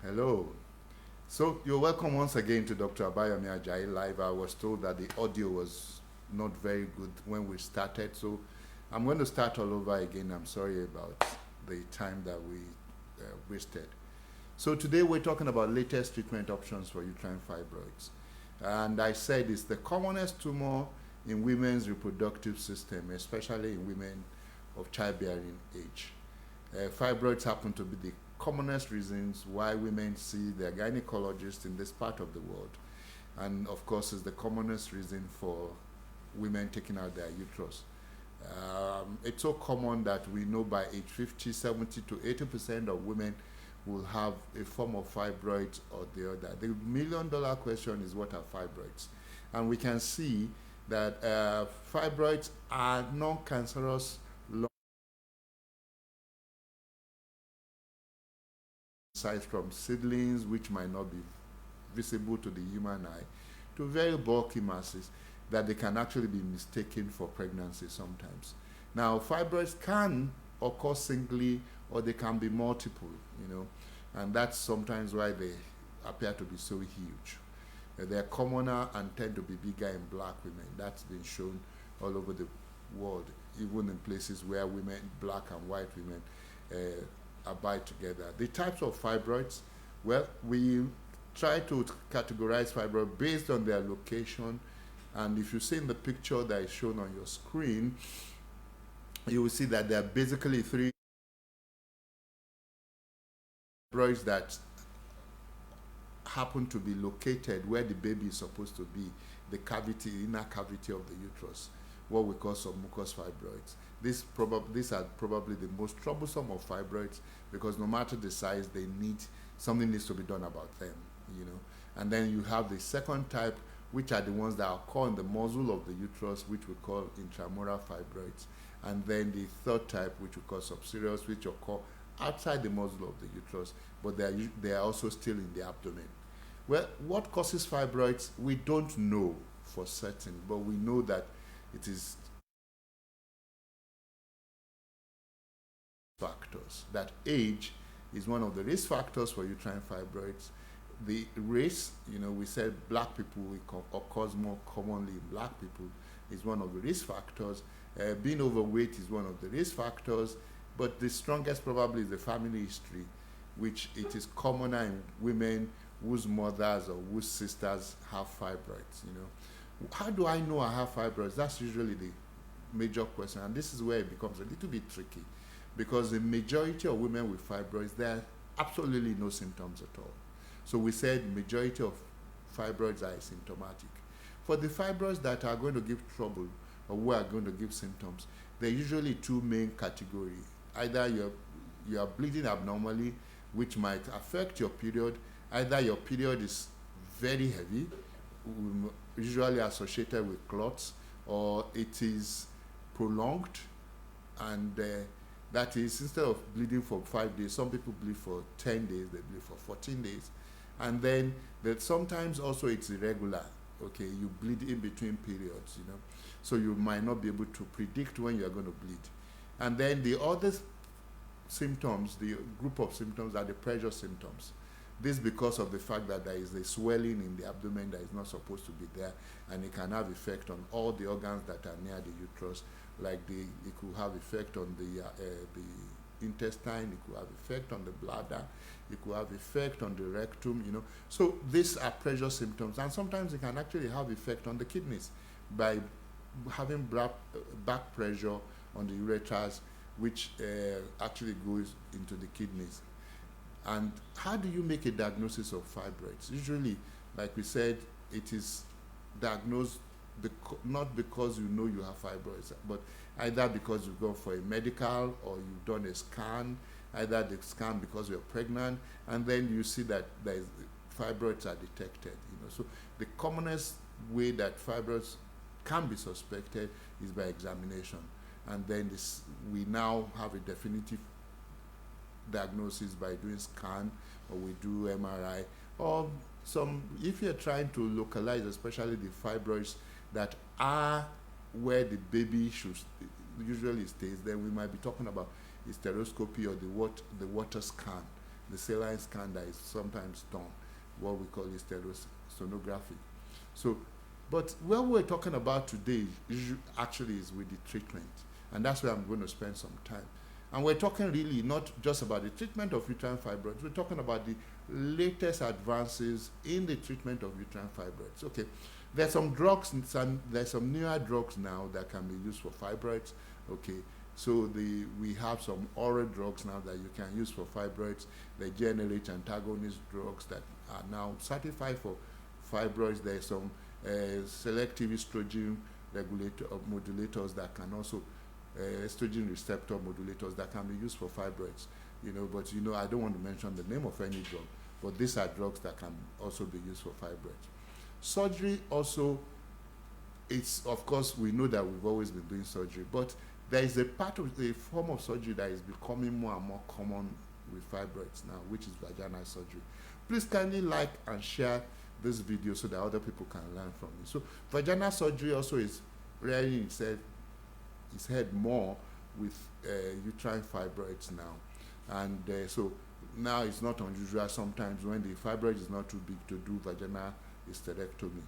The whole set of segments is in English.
Hello. So you're welcome once again to Dr. Abayomi Ajayi Live. I was told that the audio was not very good when we started, so I'm going to start all over again. I'm sorry about the time that we wasted. So today we're talking about latest treatment options for uterine fibroids. And I said it's the commonest tumor in women's reproductive system, especially in women of childbearing age. Fibroids happen to be the commonest reasons why women see their gynecologist in this part of the world. And of course, it's the commonest reason for women taking out their uterus. It's so common that we know by age 50, 70 to 80% of women will have a form of fibroids or the other. The million-dollar question is, what are fibroids? And we can see that fibroids are non-cancerous size from seedlings, which might not be visible to the human eye, to very bulky masses that they can actually be mistaken for pregnancy sometimes. Now, fibroids can occur singly or they can be multiple, and that's sometimes why they appear to be so huge. They're commoner and tend to be bigger in black women. That's been shown all over the world, even in places where women, black and white women, abide together. The types of fibroids, well, we try to categorize fibroids based on their location. And if you see in the picture that is shown on your screen, you will see that there are basically three fibroids that happen to be located where the baby is supposed to be, the cavity, inner cavity of the uterus, what we call submucous fibroids. These are probably the most troublesome of fibroids because no matter the size, something needs to be done about them, And then you have the second type, which are the ones that occur in the muzzle of the uterus, which we call intramural fibroids. And then the third type, which we call subserous, which occur outside the muzzle of the uterus, but they are also still in the abdomen. Well, what causes fibroids? We don't know for certain, but we know that it is factors. That age is one of the risk factors for uterine fibroids. The race, we said black people occurs more commonly in black people, is one of the risk factors. Being overweight is one of the risk factors, but the strongest probably is the family history, which it is commoner in women whose mothers or whose sisters have fibroids. How do I know I have fibroids? That's usually the major question, and this is where it becomes a little bit tricky, because the majority of women with fibroids, there are absolutely no symptoms at all. So we said majority of fibroids are asymptomatic. For the fibroids that are going to give trouble or who are going to give symptoms, there are usually two main categories. Either you are bleeding abnormally, which might affect your period. Either your period is very heavy, usually associated with clots, or it is prolonged, and that is, instead of bleeding for 5 days, some people bleed for 10 days, they bleed for 14 days. And then sometimes also it's irregular. Okay, you bleed in between periods, so you might not be able to predict when you're going to bleed. And then the other symptoms, the group of symptoms, are the pressure symptoms. This because of the fact that there is a swelling in the abdomen that is not supposed to be there, and it can have effect on all the organs that are near the uterus. Like it could have effect on the intestine, it could have effect on the bladder, it could have effect on the rectum, So these are pressure symptoms, and sometimes it can actually have effect on the kidneys by having back pressure on the ureters, which actually goes into the kidneys. And how do you make a diagnosis of fibroids? Usually, like we said, it is diagnosed not because you know you have fibroids, but either because you've gone for a medical or you've done a scan, either the scan because you're pregnant, and then you see that fibroids are detected. So the commonest way that fibroids can be suspected is by examination, and then we now have a definitive diagnosis by doing scan, or we do MRI, or if you're trying to localize especially the fibroids that are where the baby usually stays, then we might be talking about hysteroscopy or the water scan. the saline scan that is sometimes done, what we call hysterosonography. So, but what we're talking about today actually is with the treatment, and that's where I'm going to spend some time. And we're talking really not just about the treatment of uterine fibroids, we're talking about the latest advances in the treatment of uterine fibroids. Okay, there's some drugs, there's some newer drugs now that can be used for fibroids. Okay, so we have some oral drugs now that you can use for fibroids. The GnRH antagonist drugs that are now certified for fibroids. There's some selective estrogen modulators that can also estrogen receptor modulators that can be used for fibroids, but I don't want to mention the name of any drug, but these are drugs that can also be used for fibroids. Surgery also, it's, of course, we know that we've always been doing surgery, but there is a form of surgery that is becoming more and more common with fibroids now, which is vaginal surgery. Please kindly like and share this video so that other people can learn from it. So vaginal surgery also is rearing its head more with uterine fibroids now, and so now it's not unusual sometimes when the fibroid is not too big to do vaginal hysterectomy,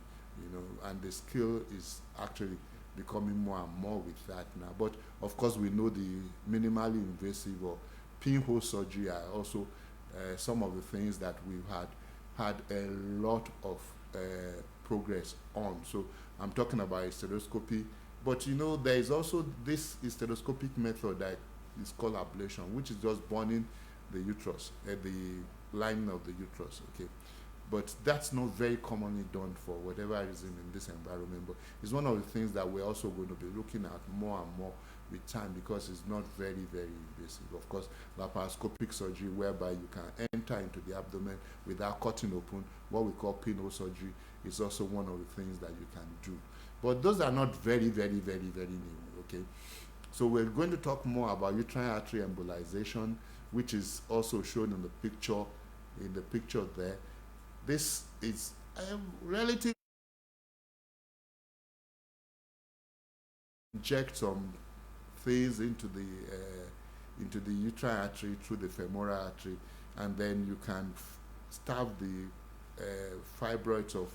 and the skill is actually becoming more and more with that now. But of course, we know the minimally invasive or pinhole surgery are also some of the things that we've had a lot of progress on. So I'm talking about hysteroscopy, but there is also this hysteroscopic method that is called ablation, which is just burning the uterus, the lining of the uterus. Okay, but that's not very commonly done for whatever reason in this environment. But it's one of the things that we're also going to be looking at more and more with time, because it's not very, very invasive. Of course, laparoscopic surgery, whereby you can enter into the abdomen without cutting open, what we call pinhole surgery, is also one of the things that you can do. But those are not very, very, very, very new. Okay, so we're going to talk more about uterine artery embolization, which is also shown in the picture there. This is a relative inject some things into the uterine artery through the femoral artery, and then you can starve the fibroids of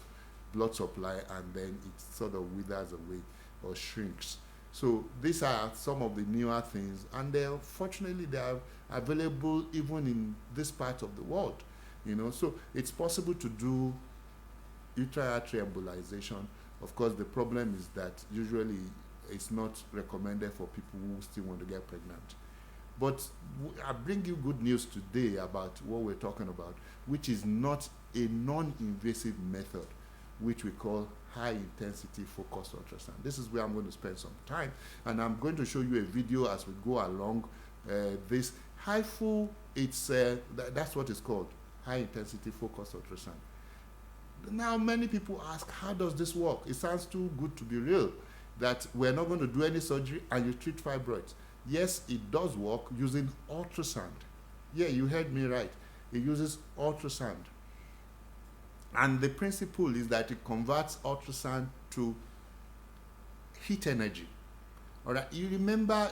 blood supply, and then it sort of withers away or shrinks. So these are some of the newer things, and fortunately they are available even in this part of the world. So it's possible to do uterine artery embolization. Of course, the problem is that usually it's not recommended for people who still want to get pregnant. But I bring you good news today about what we're talking about, which is not a non-invasive method, which we call high-intensity focused ultrasound. This is where I'm going to spend some time, and I'm going to show you a video as we go along. This HIFU, that's what it's called, high-intensity focused ultrasound. Now, many people ask, how does this work? It sounds too good to be real, that we're not going to do any surgery and you treat fibroids. Yes, it does work using ultrasound. Yeah, you heard me right. It uses ultrasound. And the principle is that it converts ultrasound to heat energy. All right, you remember,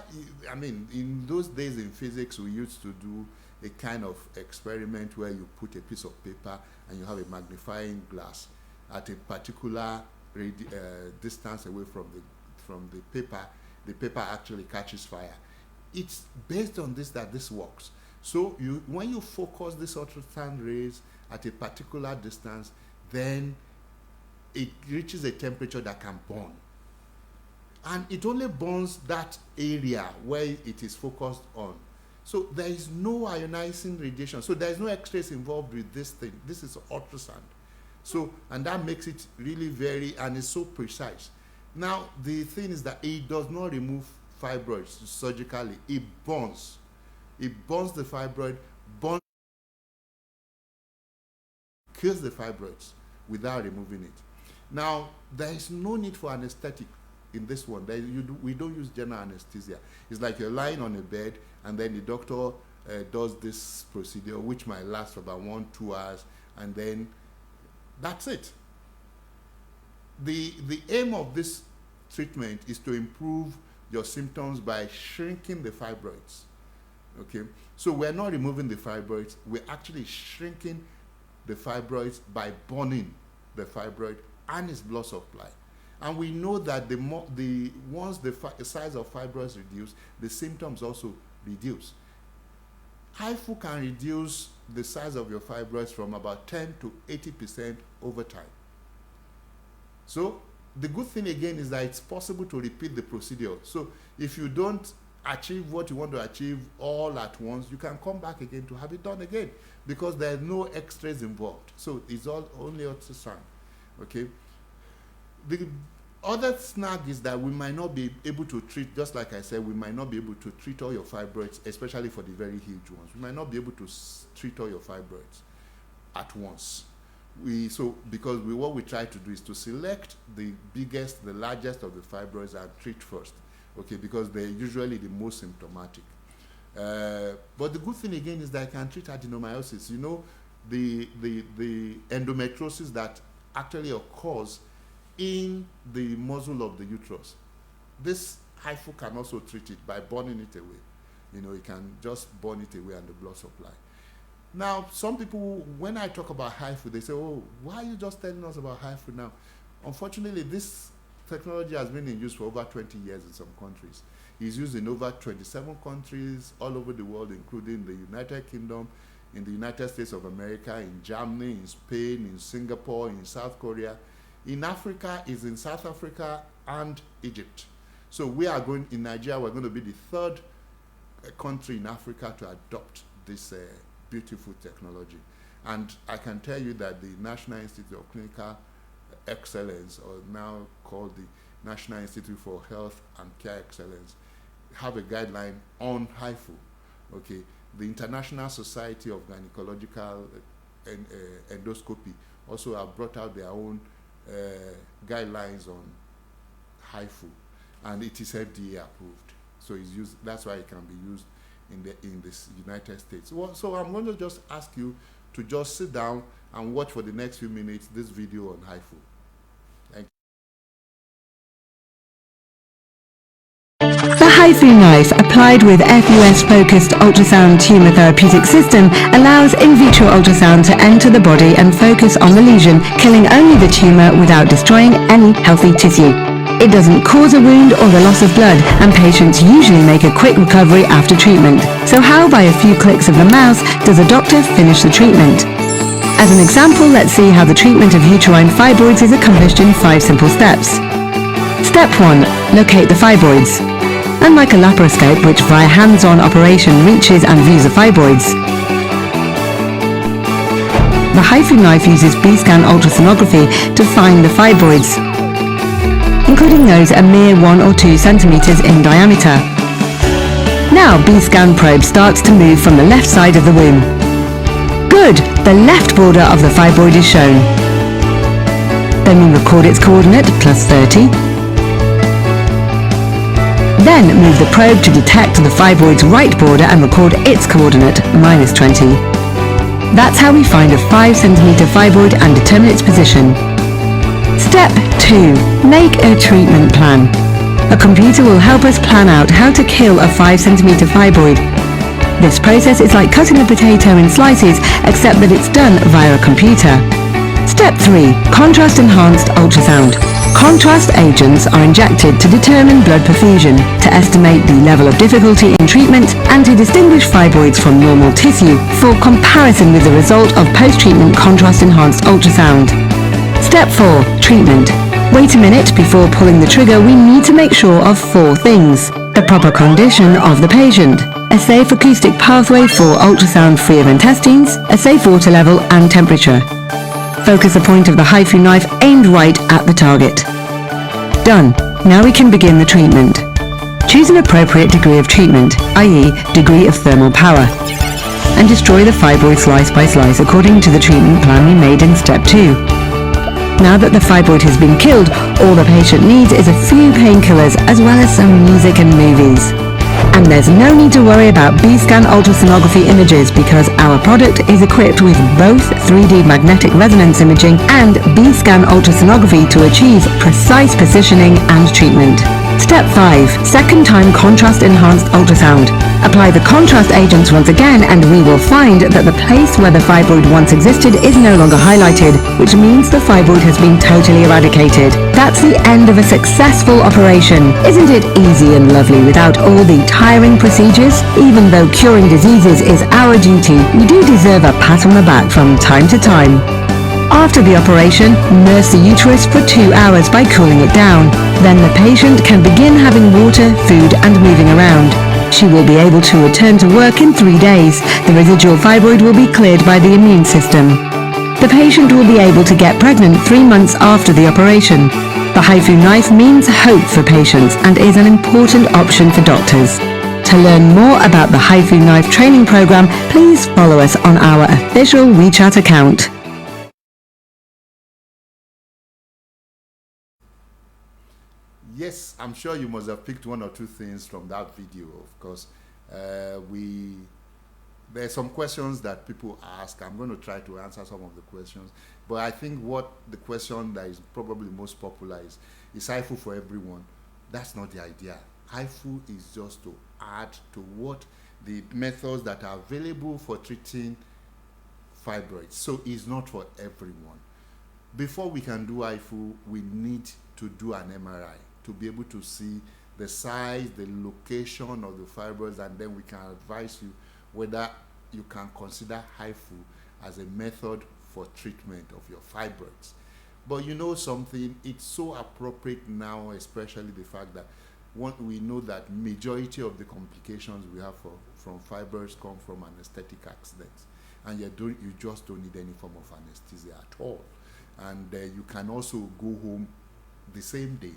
in those days in physics, we used to do a kind of experiment where you put a piece of paper and you have a magnifying glass at a particular distance away from the paper. The paper actually catches fire. It's based on this that this works. So when you focus this ultrasound rays at a particular distance, then it reaches a temperature that can burn. And it only burns that area where it is focused on. So there is no ionizing radiation. So there is no X-rays involved with this thing. This is ultrasound. So, and that makes it really and it's so precise. Now, the thing is that it does not remove fibroids surgically. It burns. It burns the fibroid, kills the fibroids without removing it. Now, there is no need for anesthetic in this one. We don't use general anesthesia. It's like you're lying on a bed, and then the doctor does this procedure, which might last for about 1-2 hours, and then that's it. The aim of this treatment is to improve your symptoms by shrinking the fibroids. Okay, so we're not removing the fibroids, we're actually shrinking the fibroids by burning the fibroid and its blood supply. And we know that once the size of fibroids reduce, the symptoms also reduce. HIFU can reduce the size of your fibroids from about 10 to 80% over time. So the good thing again is that it's possible to repeat the procedure. So if you don't achieve what you want to achieve all at once, you can come back again to have it done again, because there's no x-rays involved. So it's all only ultrasound. Okay. The other snag is that we might not be able to treat, just like I said, we might not be able to treat all your fibroids, especially for the very huge ones. We might not be able to treat all your fibroids at once. Because what we try to do is to select the biggest, the largest of the fibroids and treat first, okay, because they're usually the most symptomatic. But the good thing again is that I can treat adenomyosis. You know, the endometriosis that actually occurs in the muscle of the uterus. This HIFU can also treat it by burning it away. You know, it can just burn it away and the blood supply. Now, some people, when I talk about HIFU, they say, oh, why are you just telling us about HIFU now? Unfortunately, this technology has been in use for over 20 years in some countries. It's used in over 27 countries all over the world, including the United Kingdom, in the United States of America, in Germany, in Spain, in Singapore, in South Korea. In Africa, is in South Africa and Egypt. So we are going, in Nigeria, we're going to be the third country in Africa to adopt this beautiful technology. And I can tell you that the National Institute of Clinical Excellence, or now called the National Institute for Health and Care Excellence, have a guideline on HIFU. Okay, the International Society of Gynecological Endoscopy also have brought out their own guidelines on HIFU, and it is FDA approved. So it's used. That's why it can be used in the United States. So I'm going to just ask you to just sit down and watch for the next few minutes this video on HIFU. Thank you. The HIFU knife, applied with FUS Focused Ultrasound Tumor Therapeutic System, allows in vitro ultrasound to enter the body and focus on the lesion, killing only the tumor without destroying any healthy tissue. It doesn't cause a wound or the loss of blood, and patients usually make a quick recovery after treatment. So how, by a few clicks of the mouse, does a doctor finish the treatment? As an example, let's see how the treatment of uterine fibroids is accomplished in 5 simple steps. Step 1. Locate the fibroids. Unlike a laparoscope, which via hands-on operation reaches and views the fibroids, the HIFU knife uses B-scan ultrasonography to find the fibroids, including those a mere 1 or 2 centimeters in diameter. Now B-scan probe starts to move from the left side of the womb. Good! The left border of the fibroid is shown. Then we record its coordinate, +30. Then move the probe to detect the fibroid's right border and record its coordinate, -20. That's how we find a 5 centimeter fibroid and determine its position. Step 2. Make a treatment plan. A computer will help us plan out how to kill a 5 centimeter fibroid. This process is like cutting a potato in slices, except that it's done via a computer. Step 3. Contrast enhanced ultrasound. Contrast agents are injected to determine blood perfusion, to estimate the level of difficulty in treatment, and to distinguish fibroids from normal tissue for comparison with the result of post-treatment contrast-enhanced ultrasound. Step 4. Treatment. Wait a minute before pulling the trigger. We need to make sure of 4 things. The proper condition of the patient, a safe acoustic pathway for ultrasound free of intestines, a safe water level and temperature. Focus the point of the HIFU knife aimed right at the target. Done. Now we can begin the treatment. Choose an appropriate degree of treatment, i.e. degree of thermal power, and destroy the fibroid slice by slice according to the treatment plan we made in step 2. Now that the fibroid has been killed, all the patient needs is a few painkillers as well as some music and movies. And there's no need to worry about B-scan ultrasonography images because our product is equipped with both 3D magnetic resonance imaging and B-scan ultrasonography to achieve precise positioning and treatment. Step 5. Second time contrast enhanced ultrasound. Apply the contrast agents once again and we will find that the place where the fibroid once existed is no longer highlighted, which means the fibroid has been totally eradicated. That's the end of a successful operation. Isn't it easy and lovely without all the tiring procedures? Even though curing diseases is our duty, we do deserve a pat on the back from time to time. After the operation, nurse the uterus for 2 hours by cooling it down. Then the patient can begin having water, food and moving around. She will be able to return to work in 3 days. The residual fibroid will be cleared by the immune system. The patient will be able to get pregnant 3 months after the operation. The HIFU knife means hope for patients and is an important option for doctors. To learn more about the HIFU knife training program, please follow us on our official WeChat account. Yes, I'm sure you must have picked one or two things from that video. Of course, there are some questions that people ask. I'm going to try to answer some of the questions, but I think what the question that is probably most popular is HIFU for everyone. That's not the idea. HIFU is just to add to what the methods that are available for treating fibroids. So it's not for everyone. Before we can do HIFU, we need to do an MRI to be able to see the size, the location of the fibroids, and then we can advise you whether you can consider HIFU as a method for treatment of your fibroids. But you know something, it's so appropriate now, especially the fact that we know that majority of the complications we have from fibroids come from anesthetic accidents, and you just don't need any form of anesthesia at all. And you can also go home the same day.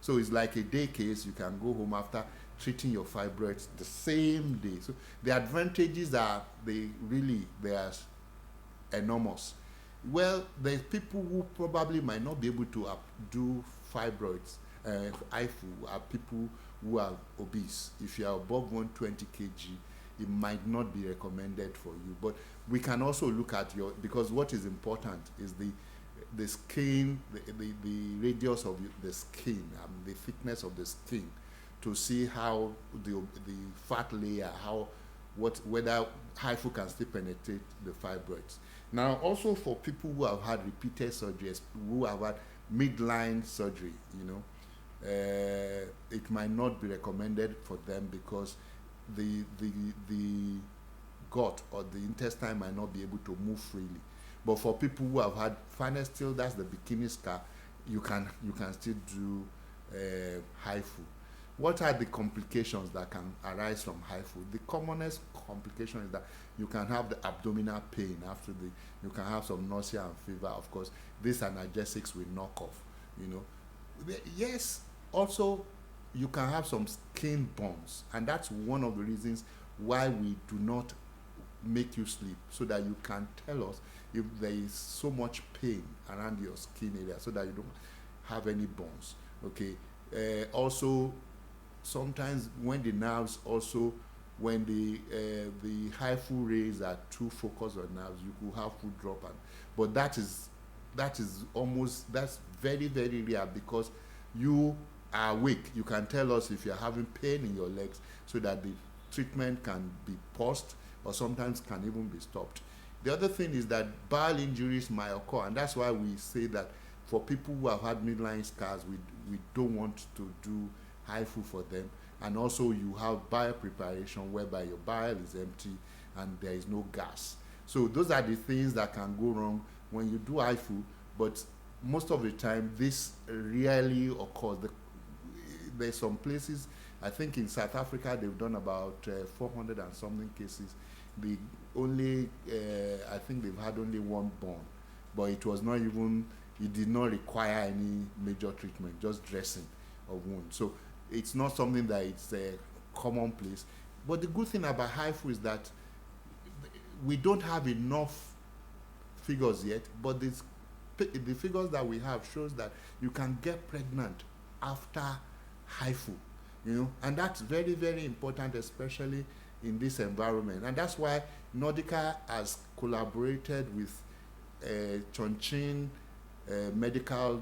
So it's like a day case. You can go home after treating your fibroids the same day. So the advantages are they are enormous. Well, there's people who probably might not be able to do fibroids. HIFU are people who are obese. If you are above 120 kg, it might not be recommended for you. But we can also look at because what is important is the skin, the radius of the skin, the thickness of the skin, to see how the fat layer, whether HIFU can still penetrate the fibroids. Now, also for people who have had repeated surgeries, who have had midline surgery, it might not be recommended for them because the gut or the intestine might not be able to move freely. But for people who have had Fanestil, that's the bikini scar, you can still do HIFU. What are the complications that can arise from HIFU? The commonest complication is that you can have the abdominal pain you can have some nausea and fever. Of course, these analgesics will knock off, Yes, also you can have some skin burns, and that's one of the reasons why we do not make you sleep, so that you can tell us if there is so much pain around your skin area, so that you don't have any burns. Okay. Also, sometimes when the nerves when the HIFU rays are too focused on nerves, you could have foot drop, but that's very, very rare, because you are awake. You can tell us if you're having pain in your legs, so that the treatment can be paused or sometimes can even be stopped. The other thing is that bowel injuries might occur, and that's why we say that for people who have had midline scars, we don't want to do HIFU for them. And also you have bile preparation, whereby your bile is empty and there is no gas. So those are the things that can go wrong when you do HIFU, but most of the time this rarely occurs. There's some places, I think in South Africa, they've done about 400 and something cases. I think they've had only one burn, but it did not require any major treatment, just dressing of wounds. So it's not something that it's a commonplace. But the good thing about HIFU is that we don't have enough figures yet, but the figures that we have shows that you can get pregnant after HIFU, and that's very, very important, especially in this environment. And that's why Nordica has collaborated with Chongqing Medical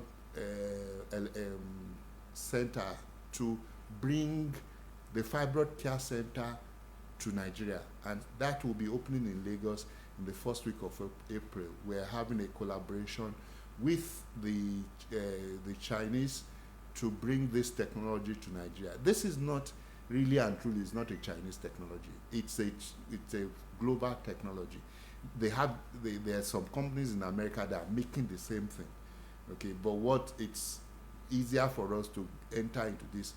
Center to bring the Fibroid Care Center to Nigeria, and that will be opening in Lagos in the first week of April. We're having a collaboration with the Chinese to bring this technology to Nigeria. This is not really and truly is not a Chinese technology. It's a global technology. There are some companies in America that are making the same thing. Okay, but it's easier for us to enter into this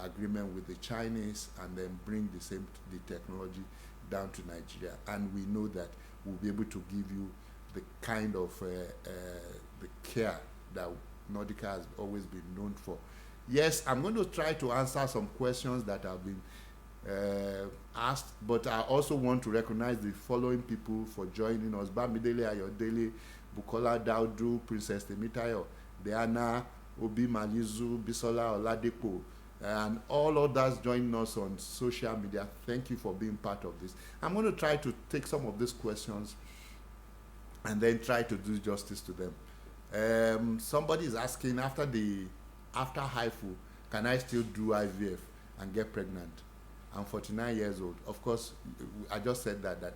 agreement with the Chinese and then bring the technology down to Nigeria, and we know that we'll be able to give you the kind of the care that Nordica has always been known for. Yes, I'm going to try to answer some questions that have been asked, but I also want to recognize the following people for joining us: Bamidele Ayodele, Bukola Daudu, Princess Temitayo, Diana, Obi Malizu, Bisola Oladepo, and all others joining us on social media. Thank you for being part of this. I'm going to try to take some of these questions and then try to do justice to them. Somebody is asking, after HIFU, can I still do IVF and get pregnant? I'm 49 years old. Of course, I just said that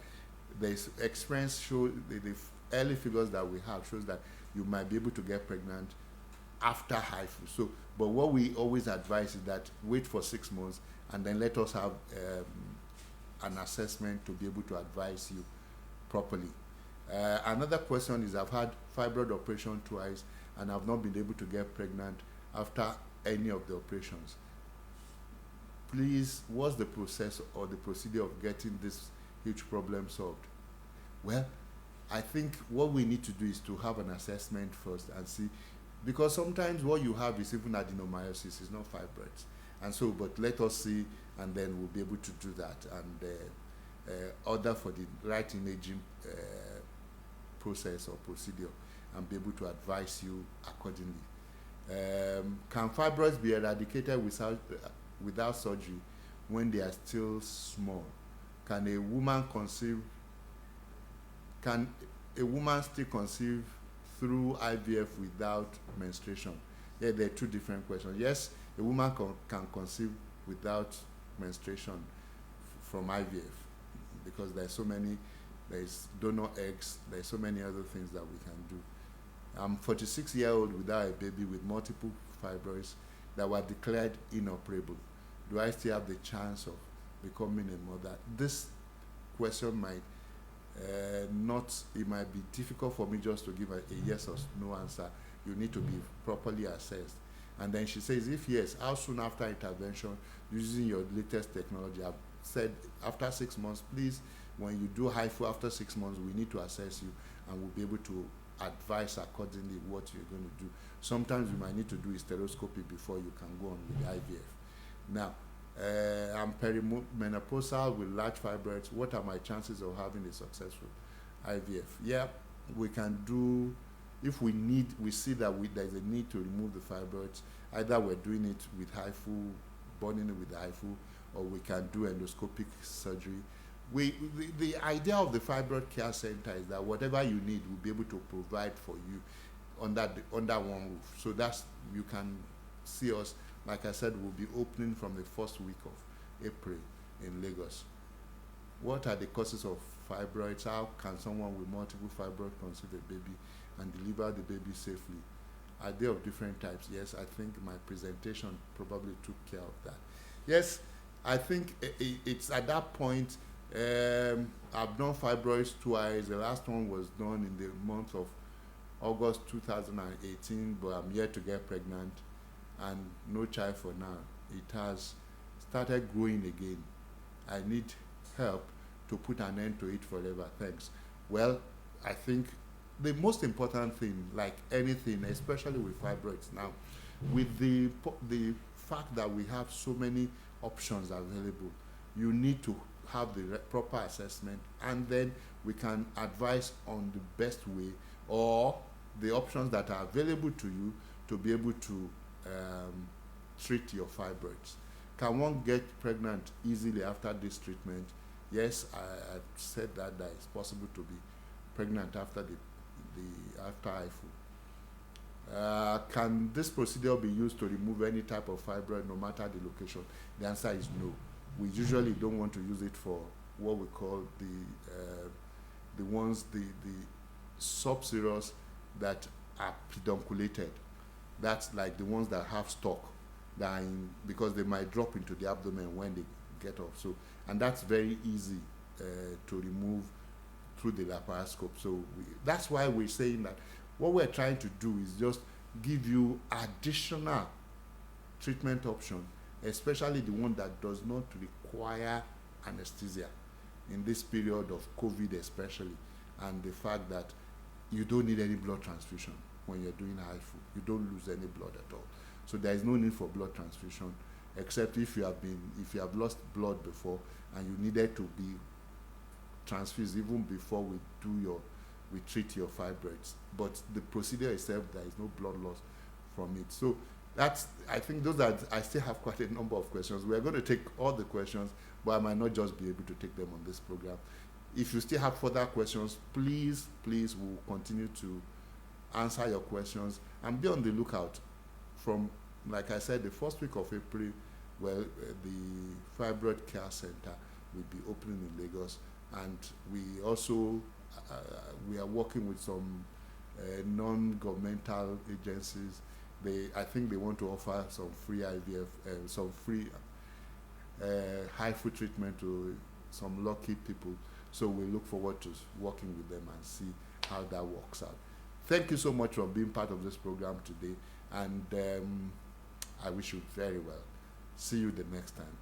the experience shows, the early figures that we have shows that you might be able to get pregnant after HIFU. So, but what we always advise is that wait for 6 months and then let us have an assessment to be able to advise you properly. Another question is, I've had fibroid operation twice and I've not been able to get pregnant after any of the operations. Please, what's the process or the procedure of getting this huge problem solved? Well, I think what we need to do is to have an assessment first and see, because sometimes what you have is even adenomyosis, it's not fibroids. And so, but let us see, and then we'll be able to do that and order for the right imaging process or procedure and be able to advise you accordingly. Can fibroids be eradicated without surgery when they are still small? Can a woman still conceive through IVF without menstruation? Yeah, there are two different questions. Yes, a woman can conceive without menstruation from IVF, because there's donor eggs, there's so many other things that we can do. I'm 46-year-old without a baby with multiple fibroids that were declared inoperable. Do I still have the chance of becoming a mother? This question might it might be difficult for me just to give a yes or no answer. You need to be properly assessed. And then she says, if yes, how soon after intervention using your latest technology? I've said after 6 months, please, when you do HIFU after 6 months, we need to assess you and we'll be able to advise accordingly what you're going to do. Sometimes you might need to do hysteroscopy before you can go on with IVF. Now, I'm perimenopausal with large fibroids. What are my chances of having a successful IVF? Yeah, we can do, if we see that there's a need to remove the fibroids, either we're doing it with HIFU, burning it with the HIFU, or we can do endoscopic surgery. The idea of the Fibroid Care Center is that whatever you need, we'll be able to provide for you under one roof. So you can see us. Like I said, we'll be opening from the first week of April in Lagos. What are the causes of fibroids? How can someone with multiple fibroids conceive a baby and deliver the baby safely? Are they of different types? Yes, I think my presentation probably took care of that. Yes, I think it's at that point. I've done fibroids twice. The last one was done in the month of August 2018, but I'm yet to get pregnant and no child for now. It has started growing again. I need help to put an end to it forever. Thanks. Well, I think the most important thing, like anything, especially with fibroids now, with the fact that we have so many options available, you need to have the proper assessment, and then we can advise on the best way or the options that are available to you to be able to treat your fibroids. Can one get pregnant easily after this treatment? Yes, I said that it's possible to be pregnant after after HIFU. Can this procedure be used to remove any type of fibroid, no matter the location? The answer is no. We usually don't want to use it for what we call the subserous that are pedunculated. That's like the ones that have stock, because they might drop into the abdomen when they get off. So, and that's very easy to remove through the laparoscope. So that's why we're saying that what we're trying to do is just give you additional treatment option, especially the one that does not require anesthesia in this period of COVID especially, and the fact that you don't need any blood transfusion when you're doing HIFU. You don't lose any blood at all. So there is no need for blood transfusion, except if you have lost blood before and you needed to be transfused even before we treat your fibroids. But the procedure itself, there is no blood loss from it. So I think I still have quite a number of questions. We're going to take all the questions, but I might not just be able to take them on this program. If you still have further questions, please, we'll continue to answer your questions, and be on the lookout from, like I said, the first week of April, the Fibroid Care Center will be opening in Lagos, and we also we are working with some non-governmental agencies. I think they want to offer some free IVF, some free HIFU treatment to some lucky people. So we look forward to working with them and see how that works out. Thank you so much for being part of this program today, and I wish you very well. See you the next time.